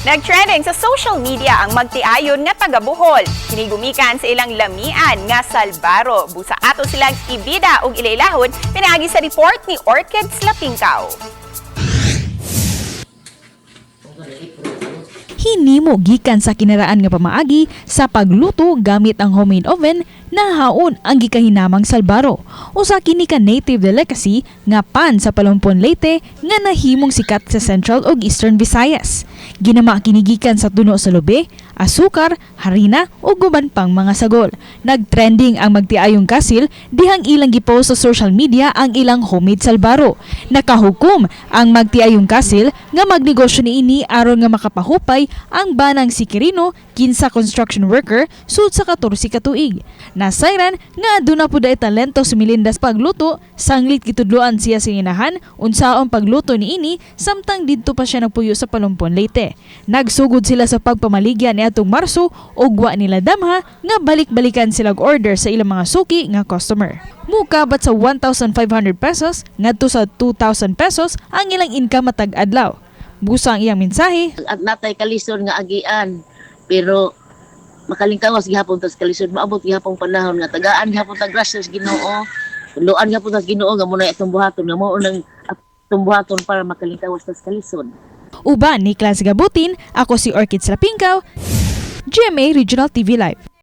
Nagtrending sa social media ang magtiayon nga taga Bohol. Hinigumikan sa ilang lamian nga Salbaro. Busa ato silang ibida og ilailahon pinaagi sa report ni Orchids Lapingkaw. Hinimo gikan sa kinaraan nga pamaagi sa pagluto gamit ang homemade oven na haon ang gikahinamang Salbaro. Usa kini ka native delicacy nga pan sa Palumpon Leyte nga nahimong sikat sa Central ug Eastern Visayas. Ginama kini gikan sa tuno sa lube, asukar, harina ug guban pang mga sagol. Nagtrending ang magtiayong kasil dihang ilang gipost sa social media ang ilang homemade Salbaro. Nakahukom ang magtiayong kasil nga magnegosyo niini aron nga makapahupay ang banang si Quirino, 15 construction worker, sud sa 14 ka tuig. Nasayran nga aduna pud ay talento si Melindas pagluto, sanglit gitudloan siya sa inahan unsaon pagluto niini samtang didto pa siya nagpuyo sa Palumpon Leyte. Nagsugod sila sa pagpamaligya niadtong Marso ug wa nila damha nga balik-balikan silang order sa ilang mga suki nga customer. Mukabat sa 1,500 pesos ngadto sa 2,000 pesos ang ilang income matag adlaw. Busa ang iyang mensahe. At natay kalisod nga agian, pero makalingkawas gihapon tas kalisod maabot gihapon panahon nga tagaan gihapon ta grasya sa Ginoo. Luan gihapon ta Ginoo nga muna itong buhaton nga mao nang atong buhaton para makalingkawas tas kalisod. Uban ni Clas Gabutin, ako si Orchids Lapingkaw, GMA Regional TV Live.